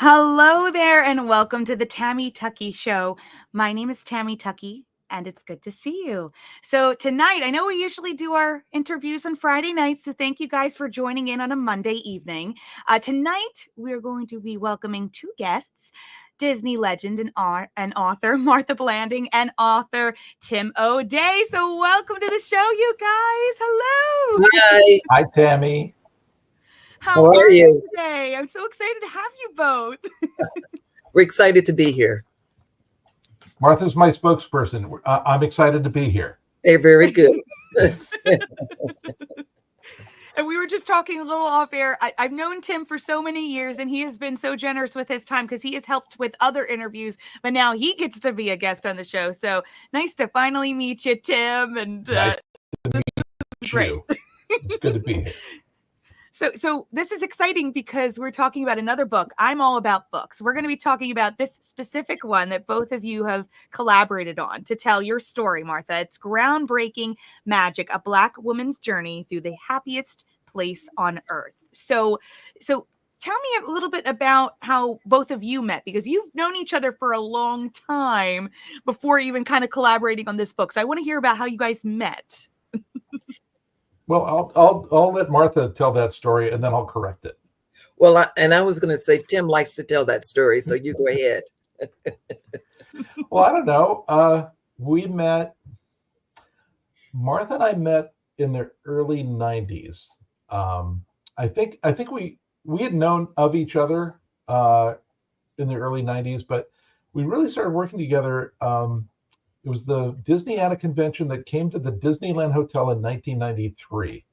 Hello there, and welcome to the Tammy Tuckey Show. My name is Tammy Tuckey, and it's good to see you. So, tonight, I know we usually do our interviews on Friday nights, so thank you guys for joining in on a Monday evening. Tonight, we're going to be welcoming two guests. Disney legend and author Martha Blanding and author Tim O'Day. So, welcome to the show, you guys. Hello. Hi, Hi, Tammy. How how are are you you? today? I'm so excited to have you both. We're excited to be here. Martha's my spokesperson. I'm excited to be here. They're very good. And we were just talking a little off air. I've known Tim for so many years, and he has been so generous with his time because he has helped with other interviews, but now he gets to be a guest on the show. So nice to finally meet you, Tim. And Nice to meet great. you. It's good to be here. So this is exciting because we're talking about another book. I'm all about books. We're going to be talking about this specific one that both of you have collaborated on to tell your story, Martha. It's Groundbreaking Magic, a Black woman's journey through the happiest place on earth. So tell me a little bit about how both of you met, because you've known each other for a long time before even kind of collaborating on this book. So I want to hear about how you guys met. Well, I'll let Martha tell that story, and then I'll correct it. Well, I was going to say Tim likes to tell that story, so you go ahead. Well, I don't know. We met. Martha and I met in the early '90s. I think we had known of each other in the early '90s, but we really started working together. It was the Disneyana convention that came to the Disneyland Hotel in 1993.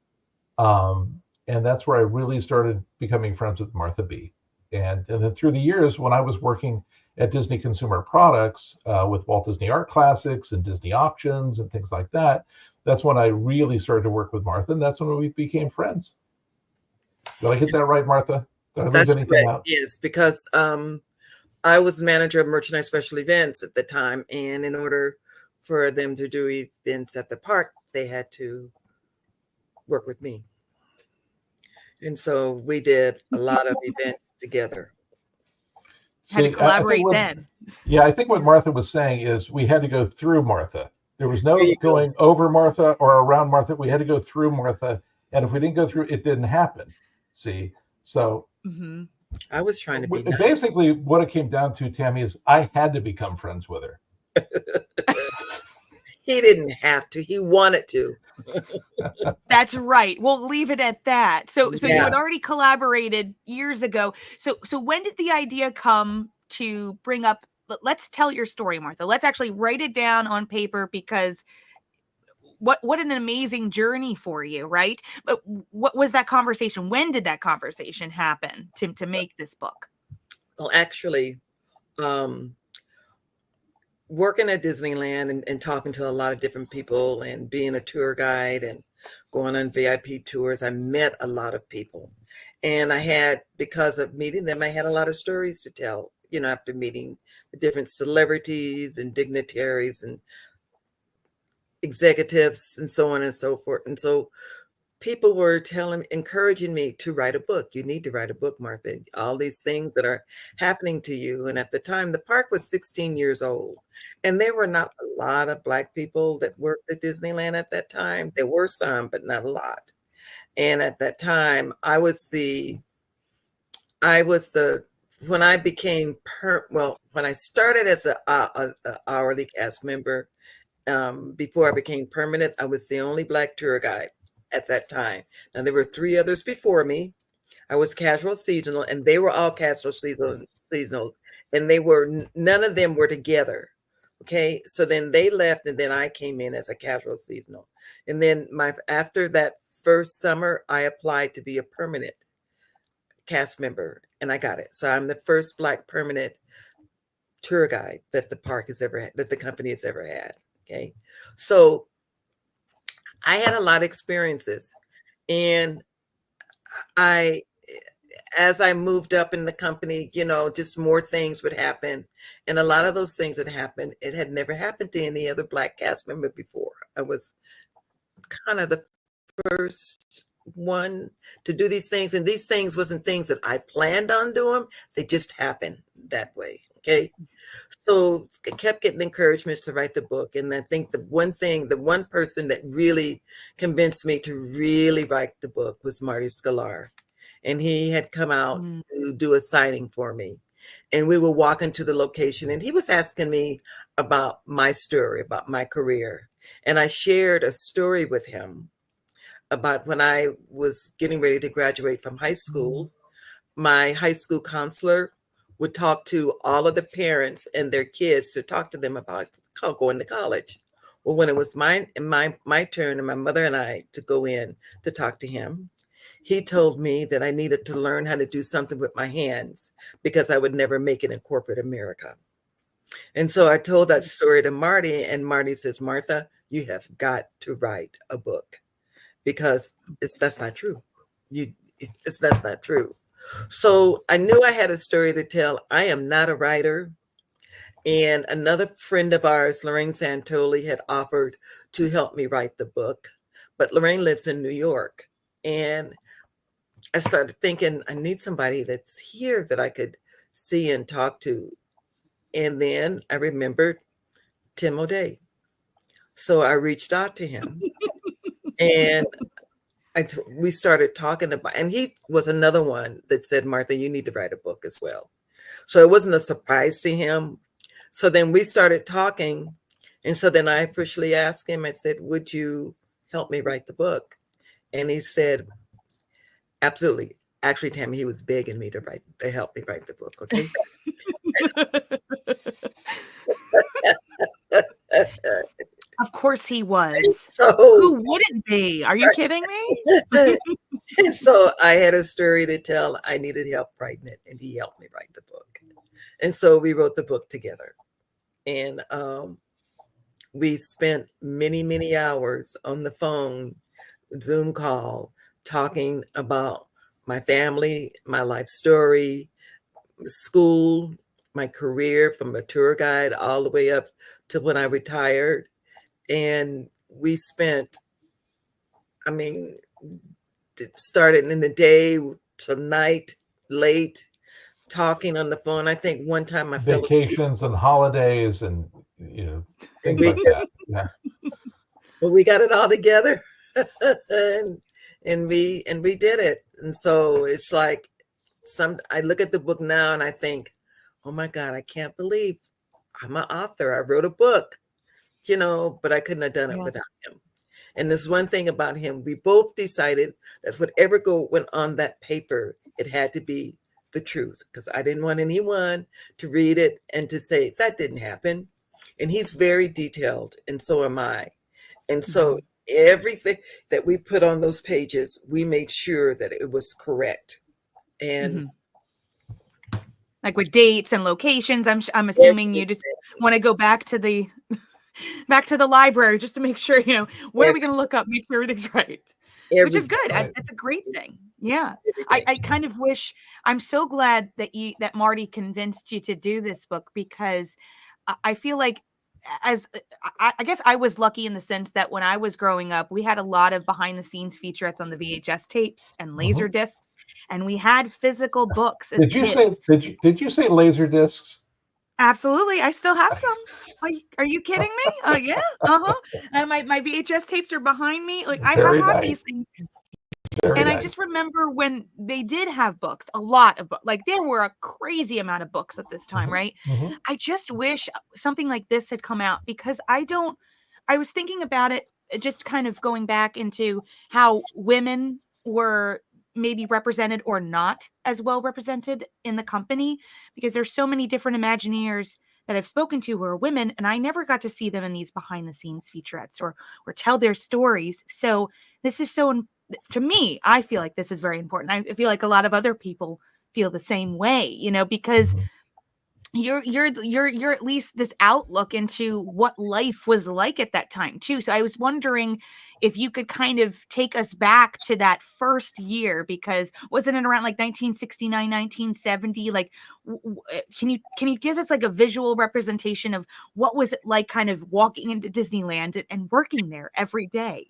And that's where I really started becoming friends with Martha B. And then through the years, when I was working at Disney Consumer Products with Walt Disney Art Classics and Disney Options and things like that, that's when I really started to work with Martha. And that's when we became friends. Did I get that right, Martha? Did I leave That's anything correct. out? Yes, because I was manager of merchandise special events at the time, and in order for them to do events at the park, they had to work with me. And so we did a lot of events together. Had to See, collaborate then. Yeah, I think what Martha was saying is we had to go through Martha. There was There no you go. going over Martha or around Martha. We had to go through Martha. And if we didn't go through, it didn't happen. See, so Mm-hmm. I was trying to be nice. basically what it came down to, Tammy, is I had to become friends with her. He didn't have to. He wanted to. That's right. We'll leave it at that. So you Yeah. had already collaborated years ago. So when did the idea come to bring up, let's tell your story, Martha. Let's actually write it down on paper, because what an amazing journey for you, right? But what was that conversation? When did that conversation happen to make this book? Well, actually, working at Disneyland and talking to a lot of different people and being a tour guide and going on VIP tours, I met a lot of people. And because of meeting them, I had a lot of stories to tell, after meeting the different celebrities and dignitaries and executives and so on and so forth. And so people were encouraging me to write a book. You need to write a book, Martha. All these things that are happening to you. And at the time, the park was 16 years old. And there were not a lot of Black people that worked at Disneyland at that time. There were some, but not a lot. And at that time, when I became, when I started as a hourly cast member, before I became permanent, I was the only Black tour guide at that time. Now, there were 3 others before me. I was casual seasonal, and they were all casual seasonals, and none of them were together. Okay, so then they left, and then I came in as a casual seasonal. And then after that first summer, I applied to be a permanent cast member, and I got it. So I'm the first Black permanent tour guide that the company has ever had. Okay, so I had a lot of experiences, and as I moved up in the company, just more things would happen. And a lot of those things that happened, it had never happened to any other Black cast member before. I was kind of the first one to do these things. And these things wasn't things that I planned on doing. They just happened that way. Okay. So I kept getting encouragements to write the book. And I think the one person that really convinced me to really write the book was Marty Sklar. And he had come out to do a signing for me. And we were walking to the location, and he was asking me about my story, about my career. And I shared a story with him about when I was getting ready to graduate from high school. My high school counselor would talk to all of the parents and their kids to talk to them about going to college. Well, when it was my turn and my mother and I to go in to talk to him, he told me that I needed to learn how to do something with my hands because I would never make it in corporate America. And so I told that story to Marty, and Marty says, Martha, you have got to write a book because that's not true. That's not true. So I knew I had a story to tell. I am not a writer. And another friend of ours, Lorraine Santoli, had offered to help me write the book. But Lorraine lives in New York. And I started thinking, I need somebody that's here that I could see and talk to. And then I remembered Tim O'Day. So I reached out to him. And we started talking about, and he was another one that said, Martha, you need to write a book as well. So it wasn't a surprise to him. So then we started talking. And so then I officially asked him, I said, would you help me write the book? And he said, absolutely. Actually, Tammy, he was begging me to help me write the book. Okay. Of course he was. So who wouldn't be? Are you kidding me? And so I had a story to tell. I needed help writing it, and he helped me write the book. And so we wrote the book together. And we spent many, many hours on the phone, Zoom call, talking about my family, my life story, school, my career from a tour guide all the way up to when I retired. And we spent, it started in the day to night, late, talking on the phone. I think one time I fell asleep. Vacations and holidays and things like that. Yeah. But we got it all together, and we did it. And so it's like I look at the book now and I think, oh my God, I can't believe I'm an author. I wrote a book, but I couldn't have done it without him. And there's one thing about him. We both decided that whatever went on that paper, it had to be the truth, because I didn't want anyone to read it and to say that didn't happen. And he's very detailed, and so am I. And so everything that we put on those pages, we made sure that it was correct. And like with dates and locations, I'm assuming you just want to go back to the library just to make sure, where are we going to look up, make sure everything's right. Which is good. Right. That's a great thing. Yeah. I kind of wish, I'm so glad that Marty convinced you to do this book, because I feel like I guess I was lucky in the sense that when I was growing up, we had a lot of behind the scenes featurettes on the VHS tapes and laser discs, and we had physical books as kids. Did you say laser discs? Absolutely. I still have some. Are you kidding me? Oh yeah. And my VHS tapes are behind me. Like I have these things. And I just remember when they did have books, a lot of books, like there were a crazy amount of books at this time, right? I just wish something like this had come out, because I was thinking about it, just kind of going back into how women were maybe represented or not as well represented in the company, because there's so many different Imagineers that I've spoken to who are women, and I never got to see them in these behind the scenes featurettes or tell their stories. So this is to me, I feel like this is very important. I feel like a lot of other people feel the same way, because you're at least this outlook into what life was like at that time too. So I was wondering if you could kind of take us back to that first year, because wasn't it around like 1969, 1970? Like, can you give us like a visual representation of what was it like kind of walking into Disneyland and working there every day?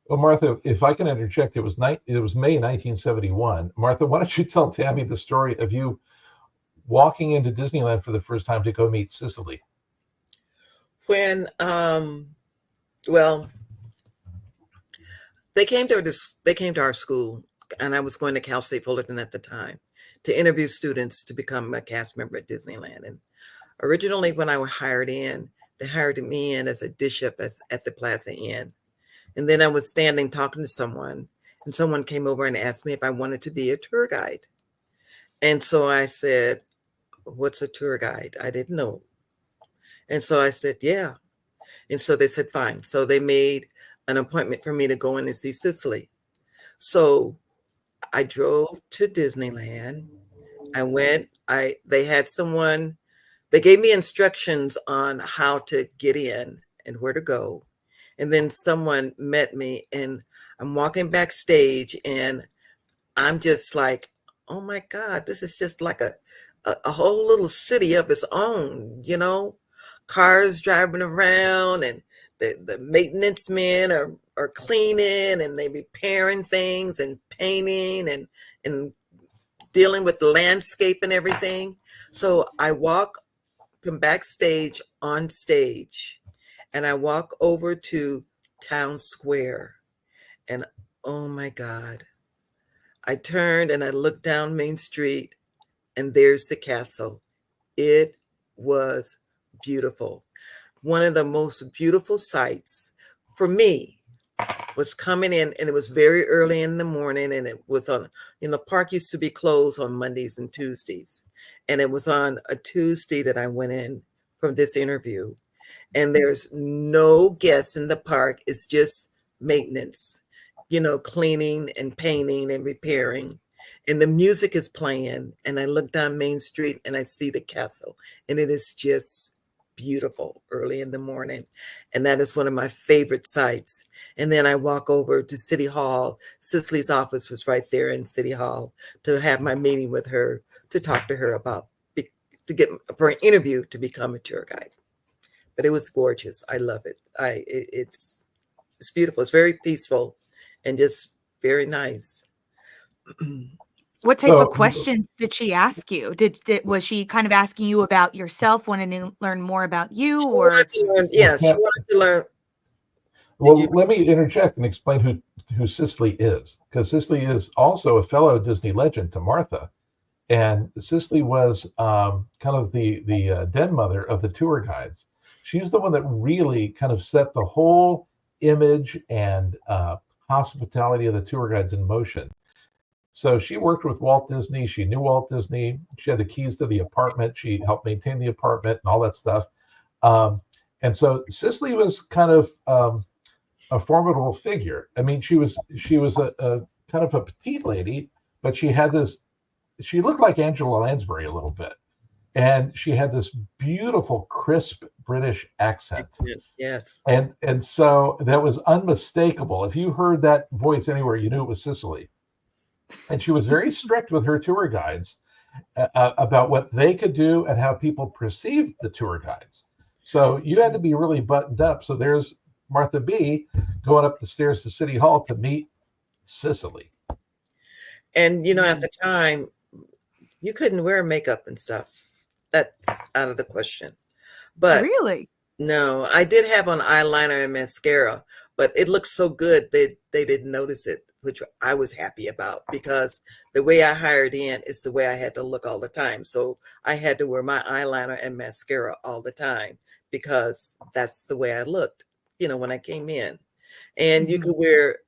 Well, Martha, if I can interject, it was May 1971. Martha, why don't you tell Tammy the story of you walking into Disneyland for the first time to go meet Cicely? When well, they came to our school, and I was going to Cal State Fullerton at the time to interview students to become a cast member at Disneyland. And originally, when I was hired in, they hired me in as a dish up at the Plaza Inn. And then I was standing talking to someone, and someone came over and asked me if I wanted to be a tour guide. And so I said, "What's a tour guide?" I didn't know. And so I said, "Yeah." And so they said, "Fine." So they made an appointment for me to go in and see Cicely. So I drove to Disneyland. I went, they had someone, they gave me instructions on how to get in and where to go. And then someone met me, and I'm walking backstage, and I'm just like, oh my God, this is just like a whole little city of its own, cars driving around, and the maintenance men are cleaning, and they repairing things and painting and dealing with the landscape and everything. So I walk from backstage on stage, and I walk over to Town Square, and oh my God, I turned and I looked down Main Street, and there's the castle. It was beautiful. One of the most beautiful sights for me was coming in, and it was very early in the morning, and it was the park used to be closed on Mondays and Tuesdays. And it was on a Tuesday that I went in for this interview. And there's no guests in the park. It's just maintenance, cleaning and painting and repairing. And the music is playing. And I look down Main Street and I see the castle. And it is just beautiful early in the morning. And that is one of my favorite sights. And then I walk over to City Hall. Cicely's office was right there in City Hall, to have my meeting with her, to talk to her about, to get for an interview to become a tour guide. But it was gorgeous. I love it. It's beautiful. It's very peaceful and just very nice. What type of questions did she ask you? Was she kind of asking you about yourself, wanting to learn more about you, She or? wanted to learn, yeah, she wanted to learn. Well, let me interject and explain who Cicely is, because Cicely is also a fellow Disney legend to Martha. And Cicely was kind of the den mother of the tour guides. She's the one that really kind of set the whole image and hospitality of the tour guides in motion. So she worked with Walt Disney. She knew Walt Disney. She had the keys to the apartment. She helped maintain the apartment and all that stuff. And so Cicely was kind of a formidable figure. I mean, she was a kind of a petite lady, but she looked like Angela Lansbury a little bit. And she had this beautiful, crisp British accent. Yes. And so that was unmistakable. If you heard that voice anywhere, you knew it was Cicely. And she was very strict with her tour guides about what they could do and how people perceived the tour guides. So you had to be really buttoned up. So there's Martha B. going up the stairs to City Hall to meet Cicely. And, at the time, you couldn't wear makeup and stuff. That's out of the question. But really? No, I did have on eyeliner and mascara, but it looked so good that they didn't notice it, which I was happy about, because the way I hired in is the way I had to look all the time. So I had to wear my eyeliner and mascara all the time, because that's the way I looked, when I came in. And you could wear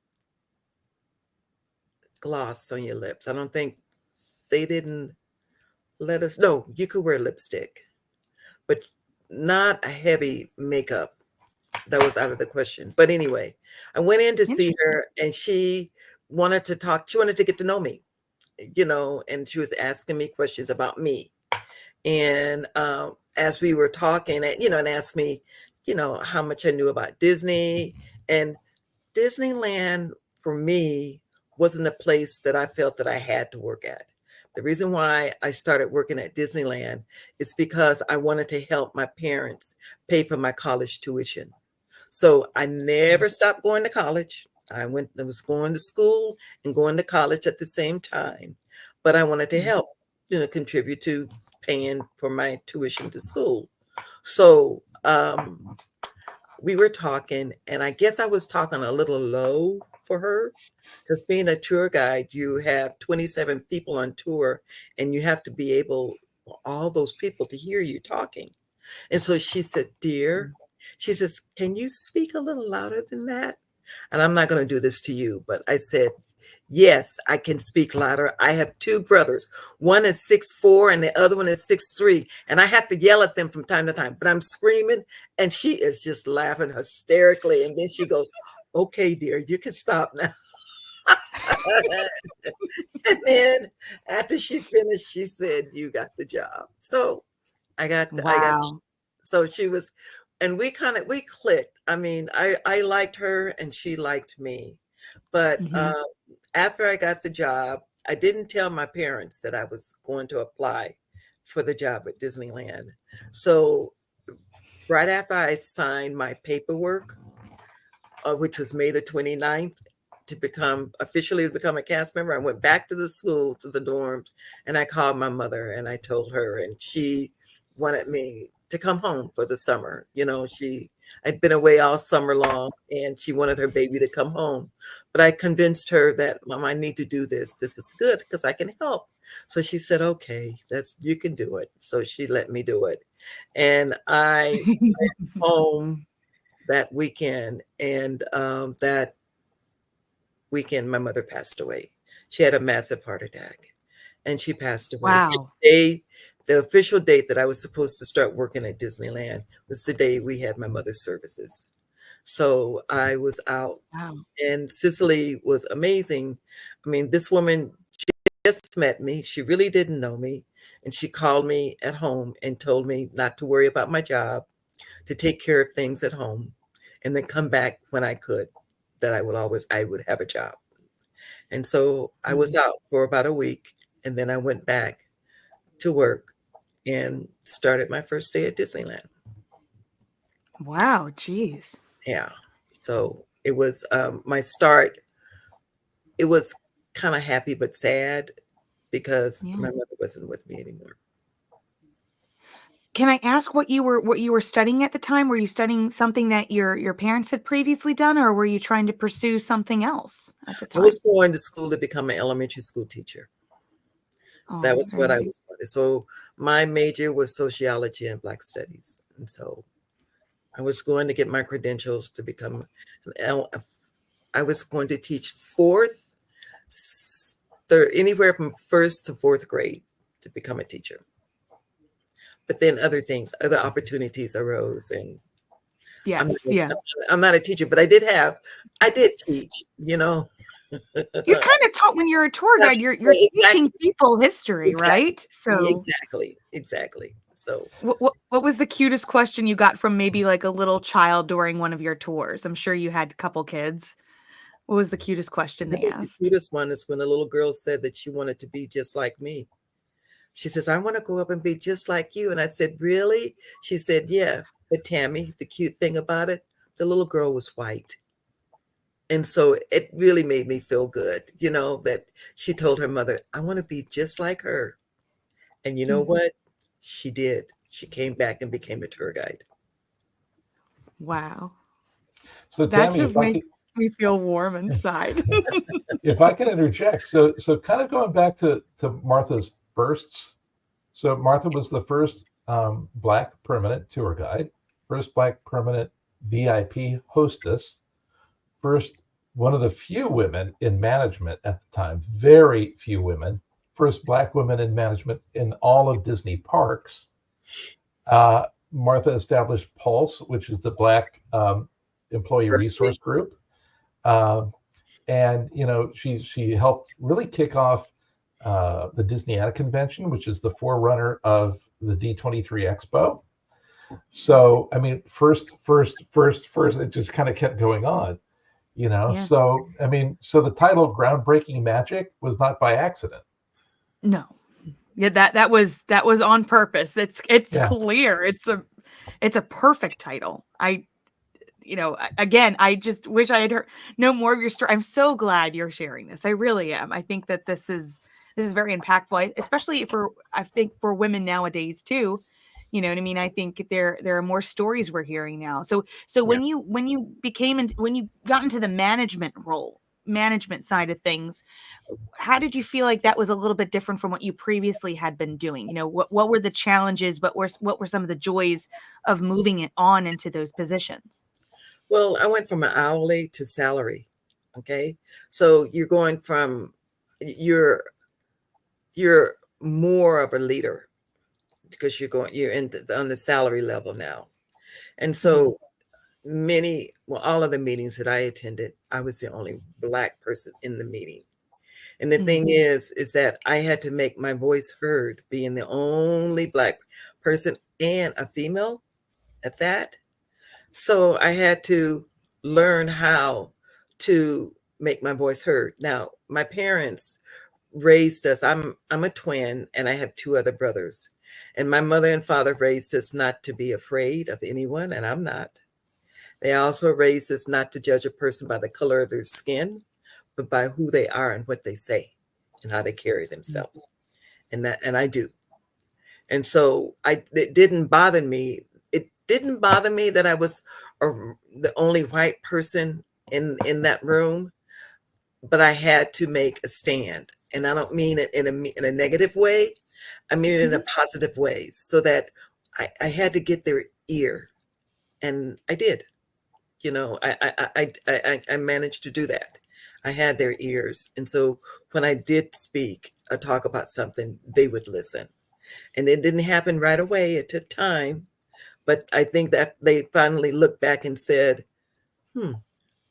gloss on your lips. I don't think they didn't let us know. You could wear lipstick, but not a heavy makeup. That was out of the question. But anyway, I went in to see her, and she wanted to talk. She wanted to get to know me, and she was asking me questions about me. And as we were talking, and asked me, how much I knew about Disney. And Disneyland for me wasn't a place that I felt that I had to work at. The reason why I started working at Disneyland is because I wanted to help my parents pay for my college tuition. So I never stopped going to college. I was going to school and going to college at the same time, but I wanted to help, contribute to paying for my tuition to school. So we were talking, and I guess I was talking a little low for her because being a tour guide, you have 27 people on tour, and you have to be able for all those people to hear you talking. And so she said, "Dear," she says, "can you speak a little louder than that?" And I'm not going to do this to you, but I said, "Yes, I can speak louder. I have two brothers. One is 6'4" and the other one is 6'3". And I have to yell at them from time to time, but I'm screaming and she is just laughing hysterically. And then she goes, "Okay, dear, you can stop now." And then after she finished, she said, "You got the job." So I got, Wow. so she was, and we clicked. I mean, I liked her and she liked me. But Mhm. after I got the job, I didn't tell my parents that I was going to apply for the job at Disneyland. So right after I signed my paperwork, which was May the 29th, to become a cast member, I went back to the school, to the dorms, and I called my mother and I told her, and she wanted me to come home for the summer. I'd been away all summer long and she wanted her baby to come home. But I convinced her that, "Mom, I need to do this. This is good because I can help." So she said, "Okay, you can do it." So she let me do it. And I home that weekend, and that weekend my mother passed away. She had a massive heart attack and she passed away. Wow. The official date that I was supposed to start working at Disneyland was the day we had my mother's services. So I was out, Wow. and Cicely was amazing. I mean, this woman just met me. She really didn't know me. And she called me at home and told me not to worry about my job, to take care of things at home, and then come back when I could, that I would have a job. And so I was Mhm. out for about a week, and then I went back to work and started my first day at Disneyland. Wow, geez. Yeah. So it was my start. It was kind of happy but sad because Yeah. my mother wasn't with me anymore. Can I ask what you were studying at the time? Were you studying something that your parents had previously done, or were you trying to pursue something else at the I time? was going to school to become an elementary school teacher. That Oh, was what I very was. So my major was sociology and Black studies. And so I was going to get my credentials to become an I was going to teach fourth, anywhere from first to fourth grade to become a teacher. But then other opportunities arose, and I'm yes, not, yeah. I'm not a teacher, but I did teach, You kinda taught when you're a tour guide, you're teaching Exactly, people history, exactly, right? So, exactly. So what was the cutest question you got from maybe, like, a little child during one of your tours? I'm sure you had a couple kids. What was the cutest question I they think the asked? cutest one is when the little girl said that she wanted to be just like me. She says, "I want to grow up and be just like you." And I said, "Really?" She said, "Yeah." But Tammy, the cute thing about it, the little girl was white. And so it really made me feel good, that she told her mother, "I want to be just like her." And you know Mhm. what? She did. She came back and became a tour guide. Wow. So That Tammy, just makes me feel warm inside. if I can interject, so kind of going back to Martha's firsts. So Martha was the first Black permanent tour guide, first Black permanent VIP hostess, first one of the few women in management at the time, very few women, first Black women in management in all of Disney parks. Martha established Pulse, which is the Black employee Diversity. resource group. Um, and she helped really kick off the Disneyana convention, which is the forerunner of the D23 Expo. So I mean, first, it just kind of kept going on, Yeah. So I mean, so the title "Groundbreaking Magic" was not by accident. No. Yeah, that was on purpose. It's Yeah, clear. It's a perfect title. again, I just wish I had heard no more of your story. I'm so glad you're sharing this. I really am. I think that this is very impactful, especially I think for women nowadays too. You know what I mean? I think there are more stories we're hearing now. So Yeah. when you when you got into the management side of things, how did you feel like that was a little bit different from what you previously had been doing? What were the challenges, but what were some of the joys of moving it on into those positions? Well, I went from an hourly to salary. Okay. So you're going from you're you're more of a leader because you're on the salary level now. And Mhm. so all of the meetings that I attended, I was the only Black person in the meeting. And the thing Mhm. is that I had to make my voice heard, being the only Black person and a female at that. So I had to learn how to make my voice heard. Now, my parents raised us. I'm a twin and I have two other brothers. And my mother and father raised us not to be afraid of anyone, and I'm not. They also raised us not to judge a person by the color of their skin, but by who they are and what they say and how they carry themselves. And I do. And so it didn't bother me. It didn't bother me that I was the only white person in that room, but I had to make a stand. And I don't mean it in a negative way. I mean it in a Mhm. positive way, so that I had to get their ear, and I did. I managed to do that. I had their ears, and so when I did speak or talk about something, they would listen. And it didn't happen right away. It took time, but I think that they finally looked back and said, "Hmm,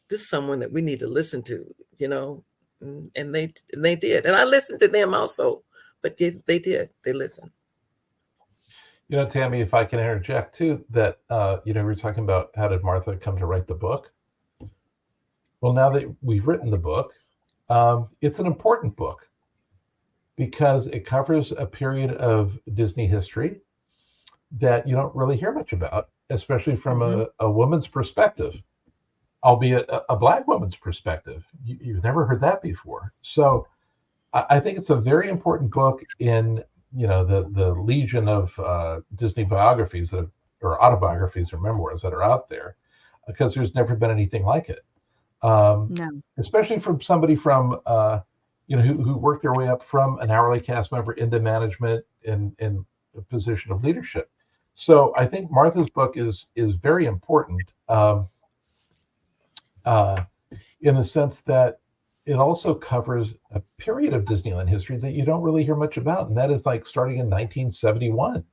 this is someone that we need to listen to," you know. And they did, and I listened to them also, but they did. They listened. Tammy, if I can interject too, that we're talking about how did Martha come to write the book? Well, now that we've written the book, it's an important book because it covers a period of Disney history that you don't really hear much about, especially from Mhm. a woman's perspective, albeit a Black woman's perspective. You've never heard that before. So I think it's a very important book in the legion of Disney biographies or autobiographies or memoirs that are out there, because there's never been anything like it. Um, No. Especially from somebody from who worked their way up from an hourly cast member into management in a position of leadership. So I think Martha's book is very important, uh, in the sense that it also covers a period of Disneyland history that you don't really hear much about, and that is like starting in 1971.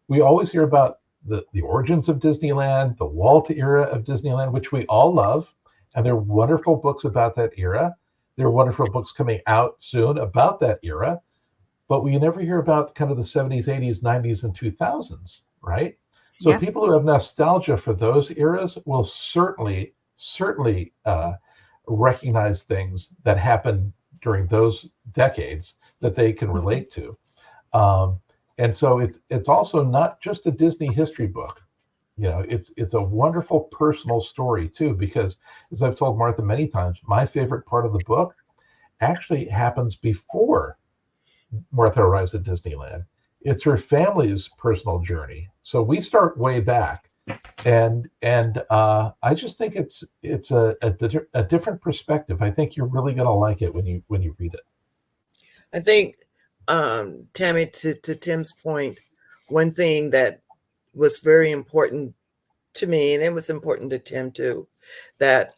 We always hear about the origins of Disneyland, the Walt era of Disneyland, which we all love, and there are wonderful books about that era. There are wonderful books coming out soon about that era, but we never hear about kind of the 70s, 80s, 90s, and 2000s, right? So Yep. people who have nostalgia for those eras will certainly recognize things that happened during those decades that they can Mhm. relate to. Um, and so it's also not just a Disney history book. It's a wonderful personal story too, because as I've told Martha many times, my favorite part of the book actually happens before Martha arrives at Disneyland. It's her family's personal journey. So we start way back, and I just think it's a different perspective. I think you're really going to like it when you read it. I think, Tammy, to Tim's point, one thing that was very important to me, and it was important to Tim too, that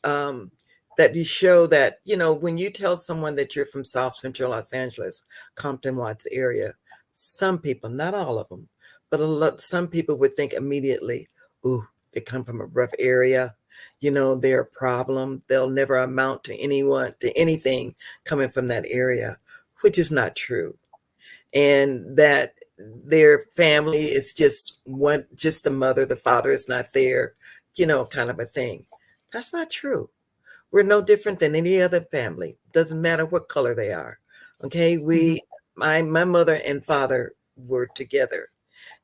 that you show that, when you tell someone that you're from South Central Los Angeles, Compton Watts area, some people, not all of them, but some people would think immediately, "Ooh, they come from a rough area. They're a problem. They'll never amount to anything coming from that area," which is not true. And that their family is just the mother, the father is not there, kind of a thing. That's not true. We're no different than any other family. Doesn't matter what color they are. Okay, Mhm. my mother and father were together,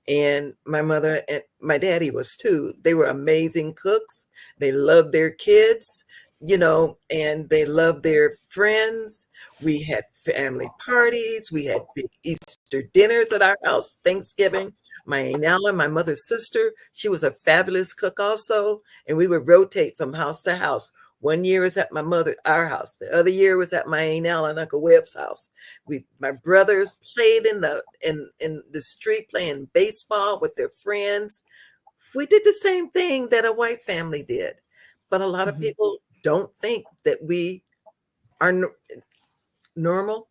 And my mother and my daddy was too. They were amazing cooks. They loved their kids, and they loved their friends. We had family parties. We had big Easter dinners at our house, Thanksgiving. My Aunt Ella, my mother's sister, she was a fabulous cook also. And we would rotate from house to house. One year was at our house. The other year was at my Aunt Ella and Uncle Webb's house. My brothers played in the street playing baseball with their friends. We did the same thing that a white family did, but a lot of people don't think that we are normal,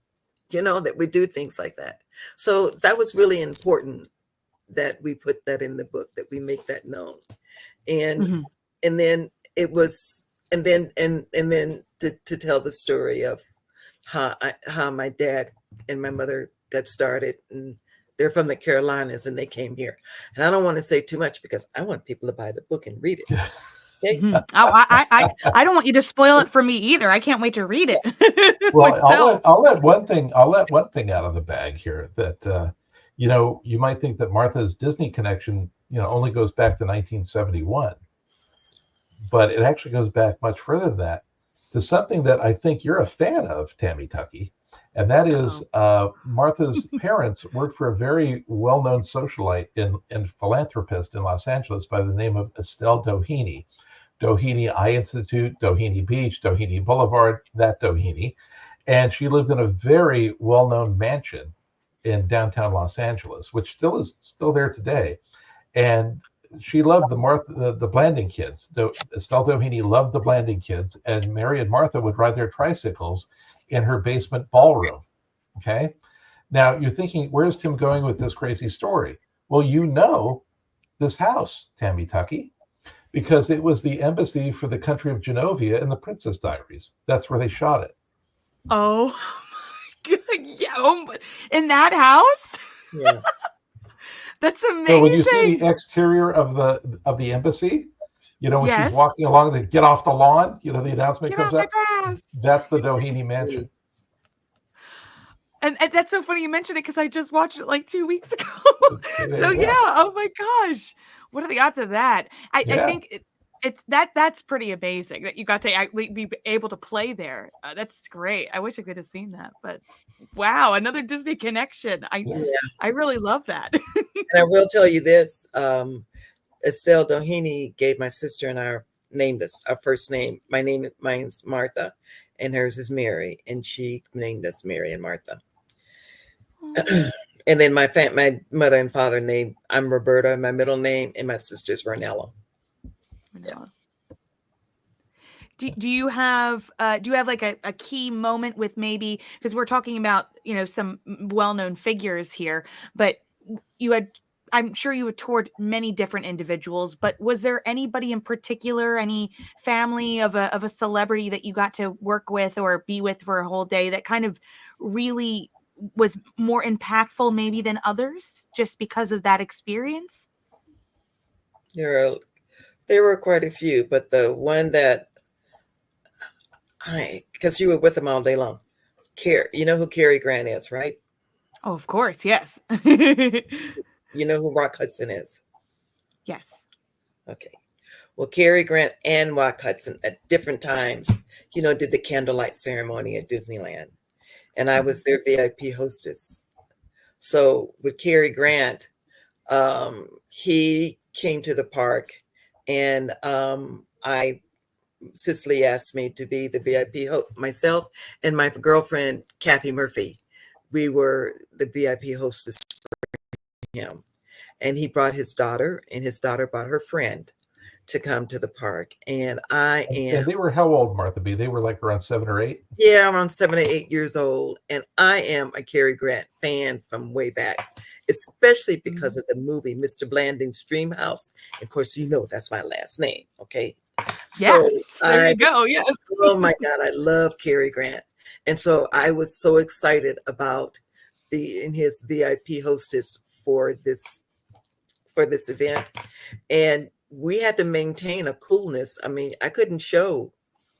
that we do things like that. So that was really important that we put that in the book, that we make that known, and then it was. And then to tell the story of how my dad and my mother got started, and they're from the Carolinas and they came here. And I don't want to say too much because I want people to buy the book and read it. Okay? I don't want you to spoil it for me either. I can't wait to read it. Well, I'll let one thing out of the bag here that you might think that Martha's Disney connection only goes back to 1971. But it actually goes back much further than that, to something that I think you're a fan of, Tammy Tuckey, and that is Martha's parents worked for a very well-known socialite and philanthropist in Los Angeles by the name of Estelle Doheny. Doheny Eye Institute, Doheny Beach, Doheny Boulevard, that Doheny. And she lived in a very well-known mansion in downtown Los Angeles, which still there today. And she loved the Blanding kids. Estelle Doheny loved the Blanding kids, and Mary and Martha would ride their tricycles in her basement ballroom. Okay. Now you're thinking, where's Tim going with this crazy story? Well, this house, Tammy Tuckey, because it was the embassy for the country of Genovia in the Princess Diaries. That's where they shot it. Oh my God. Yeah. In that house? Yeah. That's amazing. So when you see the exterior of the embassy, when she's walking along, they get off the lawn, the announcement comes up. That's the Doheny mansion. And that's so funny you mentioned it, because I just watched it like 2 weeks ago. So yeah, oh my gosh. What are the odds of that? I think that's pretty amazing that you got to be able to play there. That's great. I wish I could have seen that, but wow, another Disney connection. I really love that. And I will tell you this, Estelle Doheny gave my sister and I named us our first name. Mine's Martha, and hers is Mary, and she named us Mary and Martha. And then my mother and father named, I'm Roberta, my middle name, and my sister's Vernella. Yeah. Do you have like a key moment with, maybe, because we're talking about some well-known figures here, but I'm sure you had toured many different individuals, but was there anybody in particular, any family of a celebrity that you got to work with or be with for a whole day that kind of really was more impactful maybe than others, just because of that experience? There were quite a few, but the one that because you were with them all day long, you know who Cary Grant is, right? Oh, of course, yes. You know who Rock Hudson is? Yes. Okay. Well, Cary Grant and Rock Hudson at different times, did the candlelight ceremony at Disneyland. And I was their VIP hostess. So with Cary Grant, he came to the park, and Cicely asked me to be the VIP host. Myself and my girlfriend, Kathy Murphy, we were the VIP hostess for him. And he brought his daughter, and his daughter brought her friend to come to the park. And And they were how old, Martha B? They were like around 7 or 8? Yeah, around 7 or 8 years old. And I am a Cary Grant fan from way back, especially because of the movie Mr. Blanding's Dream House. Of course, that's my last name. Okay. Yes. So there you go. Yes. Oh my God, I love Cary Grant. And so I was so excited about being his VIP hostess for this event. And we had to maintain a coolness. I mean, I couldn't show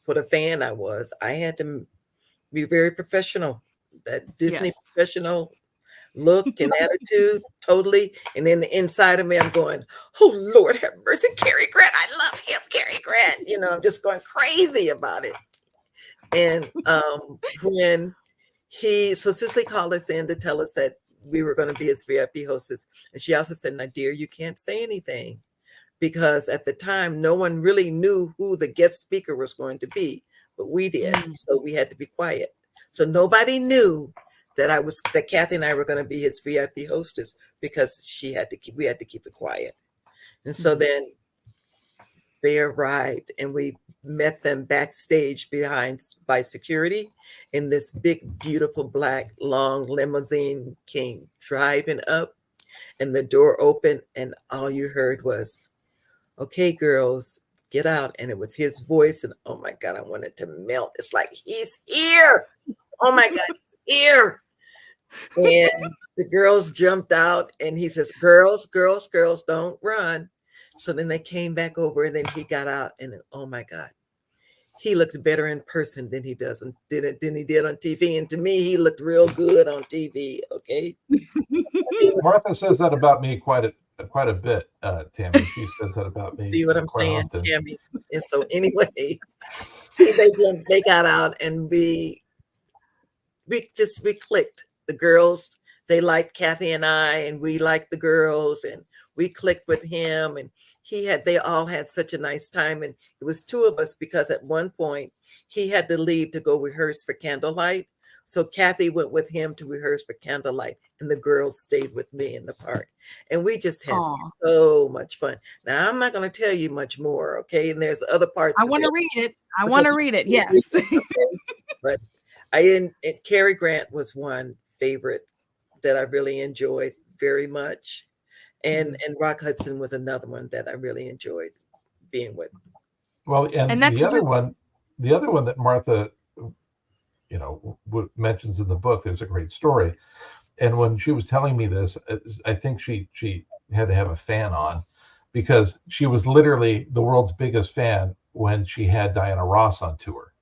what a fan I was. I had to be very professional, that Disney professional. look and attitude, totally. And then the inside of me, I'm going, oh Lord have mercy, Cary Grant. I love him, Cary Grant. I'm just going crazy about it. And when so Cicely called us in to tell us that we were going to be his VIP hostess. And she also said, now, dear, you can't say anything, because at the time, no one really knew who the guest speaker was going to be, but we did. So we had to be quiet. So nobody knew that Kathy and I were going to be his VIP hostess, because we had to keep it quiet. And so then they arrived, and we met them backstage by security, and this big, beautiful, black, long limousine came driving up, and the door opened, and all you heard was, okay, girls, get out. And it was his voice, and oh my God, I wanted to melt. It's like, he's here. Oh my God, he's here. And the girls jumped out, and he says, girls, girls, girls, don't run. So then they came back over, and then he got out, and oh my God, he looked better in person than he did on TV. And to me, he looked real good on TV. Okay. Martha says that about me quite a bit, Tammy. She says that about me. See what I'm saying, often. Tammy? And so anyway, they got out, and we clicked. The girls, they liked Kathy and I, and we liked the girls, and we clicked with him, and they all had such a nice time. And it was two of us, because at one point he had to leave to go rehearse for Candlelight. So Kathy went with him to rehearse for Candlelight, and the girls stayed with me in the park. And we just had so much fun. Now, I'm not going to tell you much more, okay? And there's other parts. I want to read it. I want to read it, yes. But Cary Grant was one favorite that I really enjoyed very much. And Rock Hudson was another one that I really enjoyed being with. Well, and the other one that Martha, mentions in the book, there's a great story. And when she was telling me this, I think she had to have a fan on, because she was literally the world's biggest fan when she had Diana Ross on tour.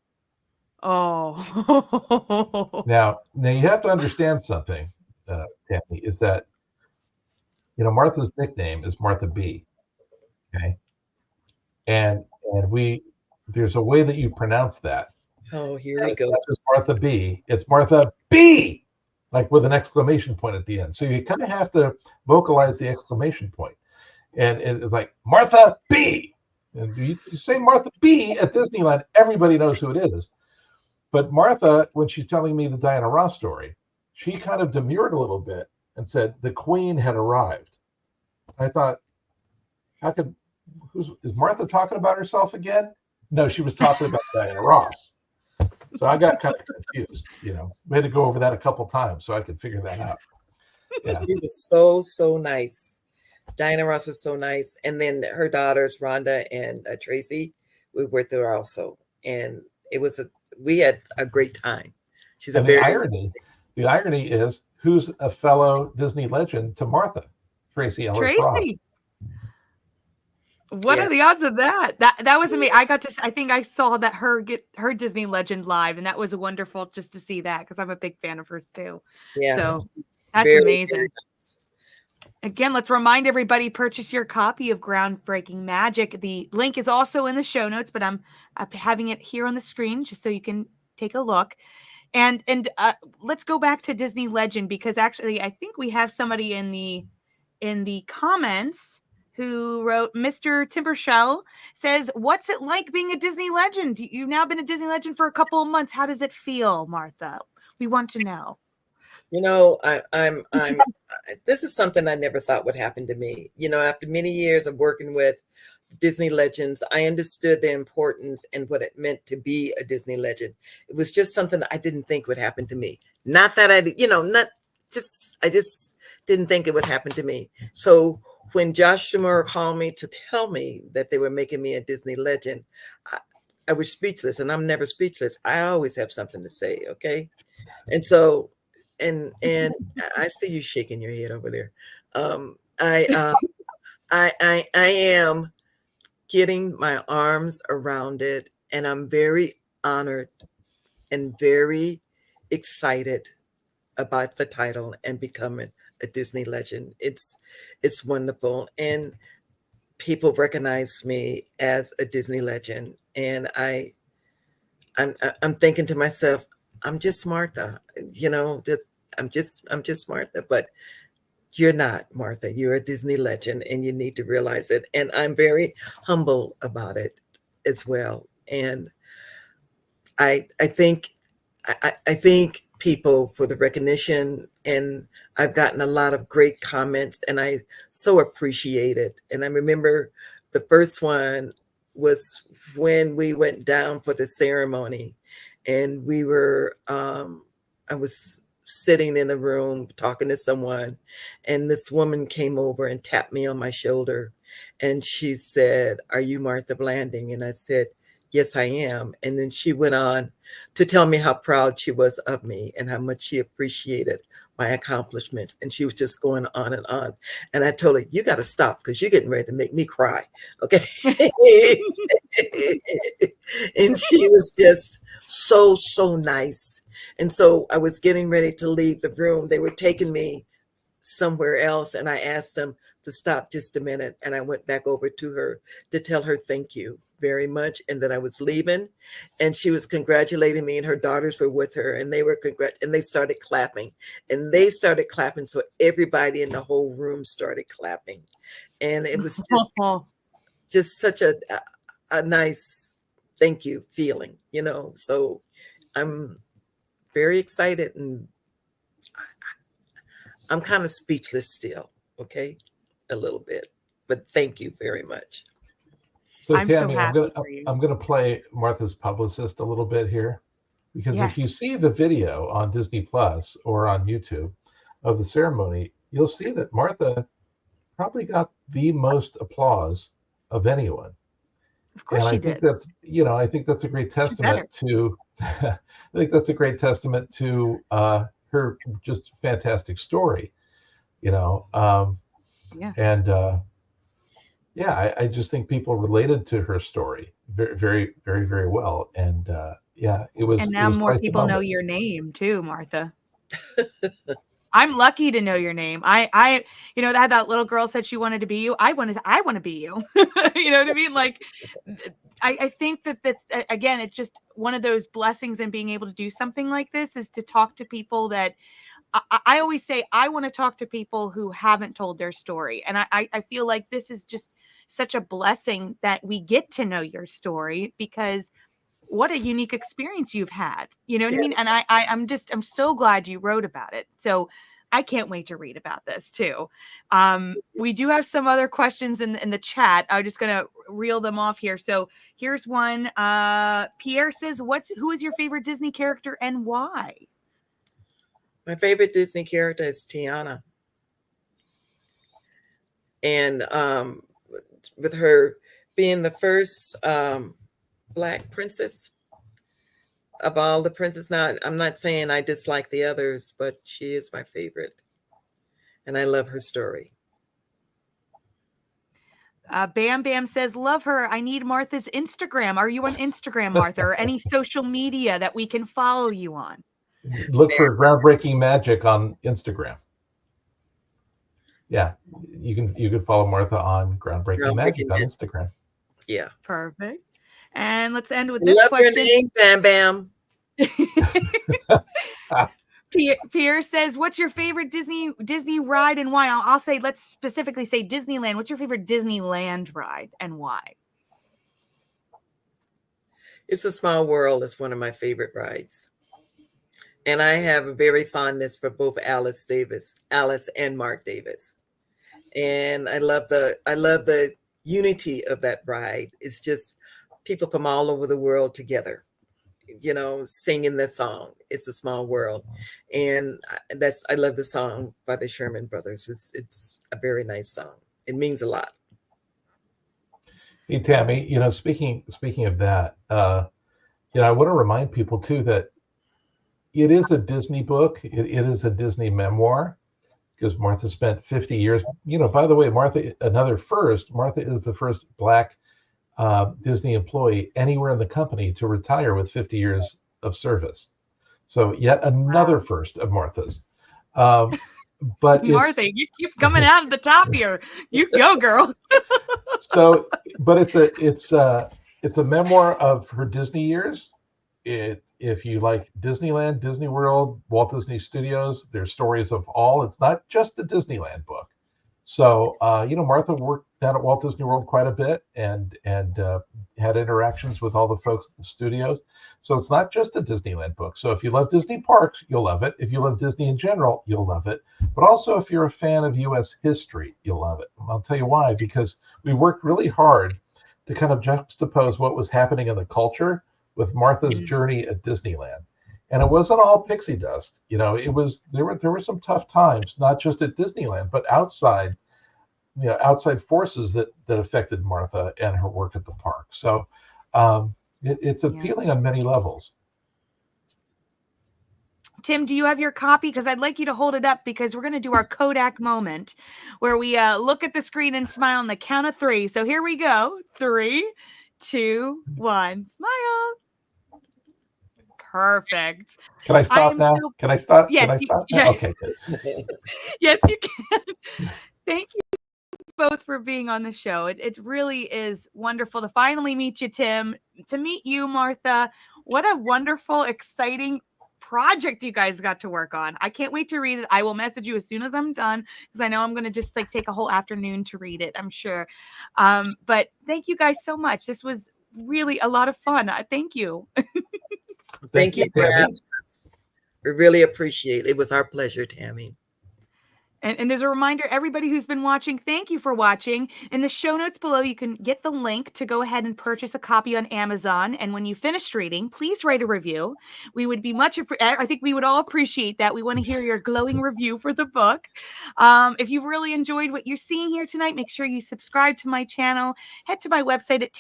Oh. Now you have to understand something, Tammy, is that, Martha's nickname is Martha B. Okay. And there's a way that you pronounce that. Oh, here we go. It's not just Martha B. It's Martha B, like with an exclamation point at the end. So you kind of have to vocalize the exclamation point. And it's like, Martha B. And you say Martha B at Disneyland, everybody knows who it is. But Martha, when she's telling me the Diana Ross story, she kind of demurred a little bit and said the Queen had arrived. I thought, is Martha talking about herself again? No, she was talking about Diana Ross. So I got kind of confused. We had to go over that a couple times so I could figure that out. Yeah. She was so nice. Diana Ross was so nice. And then her daughters, Rhonda and Tracy, we were there also. And we had a great time. The irony is, who's a fellow Disney legend to Martha? Tracy Ellis Ross. What are the odds of that? That was amazing. I think I saw that her Disney legend live, and that was wonderful just to see that, because I'm a big fan of hers too. Yeah. So that's amazing. Very nice. Again, let's remind everybody, purchase your copy of Groundbreaking Magic. The link is also in the show notes, but I'm having it here on the screen just so you can take a look. And let's go back to Disney Legend, because actually I think we have somebody in the comments who wrote, Mr. Timbershell says, what's it like being a Disney legend? You've now been a Disney legend for a couple of months. How does it feel, Martha? We want to know. I'm this is something I never thought would happen to me. After many years of working with Disney legends, I understood the importance and what it meant to be a Disney legend. It was just something I didn't think would happen to me. Not that I just didn't think it would happen to me. So when Josh Schumer called me to tell me that they were making me a Disney legend, I was speechless, and I'm never speechless. I always have something to say. Okay. And so, and I see you shaking your head over there. I am getting my arms around it, and I'm very honored and very excited about the title and becoming a Disney legend. It's wonderful, and people recognize me as a Disney legend, and I'm thinking to myself, I'm just Martha, I'm just Martha, but you're not Martha. You're a Disney legend, and you need to realize it. And I'm very humble about it as well. And I think I thank people for the recognition, and I've gotten a lot of great comments, and I so appreciate it. And I remember the first one was when we went down for the ceremony, and I was sitting in the room talking to someone, and this woman came over and tapped me on my shoulder, and she said, "Are you Martha Blanding?" And I said, "Yes, I am." And then she went on to tell me how proud she was of me and how much she appreciated my accomplishments. And she was just going on and on. And I told her, "You got to stop, because you're getting ready to make me cry." Okay. And she was just so nice. And so I was getting ready to leave the room. They were taking me somewhere else, and I asked them to stop just a minute, and I went back over to her to tell her thank you very much, and that I was leaving. And she was congratulating me, and her daughters were with her, and they were and they started clapping, so everybody in the whole room started clapping, and it was just such a nice thank you feeling, so I'm very excited, and I'm kind of speechless still, okay, a little bit, but thank you very much. So I'm Tammy, so happy for you. I'm gonna play Martha's publicist a little bit here, because if you Yes. see the video on Disney Plus or on YouTube of the ceremony, you'll see that Martha probably got the most applause of anyone. Of course And she I think did. that's, I think that's a great testament to, I think that's a great testament to her just fantastic story, Yeah. and yeah, I just think people related to her story very, very, very, very well. And yeah, it And was now more quite the people know moment. your name too, Martha. I'm lucky to know your name. I that little girl said she wanted to be you. I want to be you. You know what I mean? Like, I think that's again, it's just one of those blessings in being able to do something like this, is to talk to people that I always say I want to talk to people who haven't told their story. And I feel like this is just such a blessing that we get to know your story, because what a unique experience you've had. You know what I mean? And I'm so glad you wrote about it. So I can't wait to read about this too. We do have some other questions in the chat. I'm just gonna reel them off here. So here's one. Pierre says, who is your favorite Disney character and why? My favorite Disney character is Tiana. And with her being the first Black princess of all the princesses. Now, I'm not saying I dislike the others, but she is my favorite. And I love her story. Bam Bam says, love her. I need Martha's Instagram. Are you on Instagram, Martha, or any social media that we can follow you on? Look for Groundbreaking Magic on Instagram. Yeah, you can follow Martha on Groundbreaking Magic on Instagram. Yeah. Perfect. And let's end with this love question. Your name, Bam Bam. Pierre says, what's your favorite Disney ride and why? I'll say, let's specifically say Disneyland. What's your favorite Disneyland ride and why? It's a Small World is one of my favorite rides. And I have a very fondness for both Alice and Mark Davis. And I love the unity of that ride. It's just people from all over the world together, singing this song. It's a Small World. And I love the song by the Sherman Brothers. It's a very nice song. It means a lot. Hey, Tammy, speaking of that, I want to remind people too that it is a Disney book. It is a Disney memoir, because Martha spent 50 years. By the way, Martha is the first Black Disney employee anywhere in the company to retire with 50 years of service. So yet another first of Martha's. But Martha, you keep coming out of the top here. You go, girl. So, but it's a memoir of her Disney years. If you like Disneyland, Disney World, Walt Disney Studios, there's stories of all. It's not just a Disneyland book. So, Martha worked down at Walt Disney World quite a bit and had interactions with all the folks at the studios. So it's not just a Disneyland book. So if you love Disney parks, you'll love it. If you love Disney in general, you'll love it. But also if you're a fan of U.S. history, you'll love it. And I'll tell you why, because we worked really hard to kind of juxtapose what was happening in the culture with Martha's journey at Disneyland. And it wasn't all pixie dust. It was there were some tough times, not just at Disneyland, but outside forces that affected Martha and her work at the park. So it's appealing on many levels. Tim, do you have your copy? Because I'd like you to hold it up because we're going to do our Kodak moment where we look at the screen and smile on the count of 3. So here we go. 3, 2, 1. Smile. Perfect. Can I stop now? Can I stop? Yes. Can I stop now? Yes. Okay, good. Yes, you can. Thank you both for being on the show. It really is wonderful to finally meet you, Tim. To meet you, Martha. What a wonderful, exciting project you guys got to work on. I can't wait to read it. I will message you as soon as I'm done because I know I'm going to just take a whole afternoon to read it, I'm sure. But thank you guys so much. This was really a lot of fun. Thank you. Thank you for having us. We really appreciate it. It was our pleasure, Tammy. And as a reminder, everybody who's been watching, thank you for watching. In the show notes below, you can get the link to go ahead and purchase a copy on Amazon. And when you finished reading, please write a review. We would be I think we would all appreciate that. We want to hear your glowing review for the book. If you've really enjoyed what you're seeing here tonight, make sure you subscribe to my channel. Head to my website at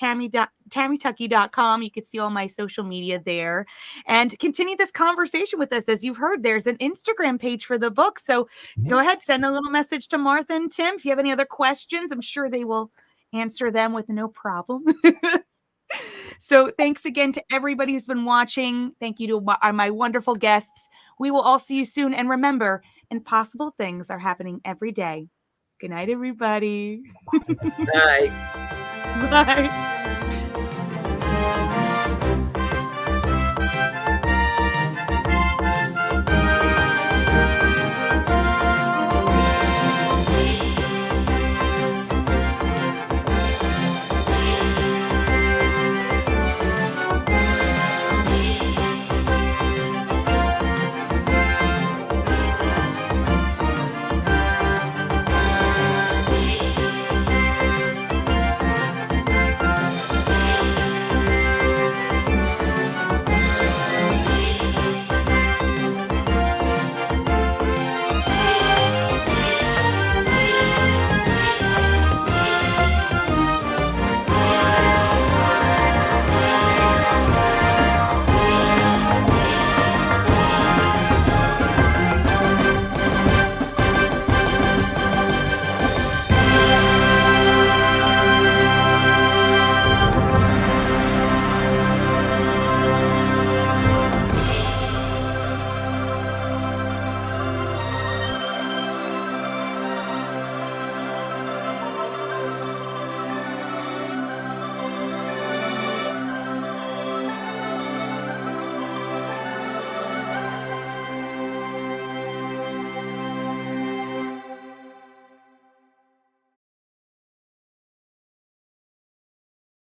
tammytuckey.com. You can see all my social media there and continue this conversation with us. As you've heard, there's an Instagram page for the book. So go ahead, send a little message to Martha and Tim. If you have any other questions, I'm sure they will answer them with no problem. So thanks again to everybody who's been watching. Thank you to my wonderful guests. We will all see you soon. And remember, impossible things are happening every day. Good night, everybody. Bye. Bye.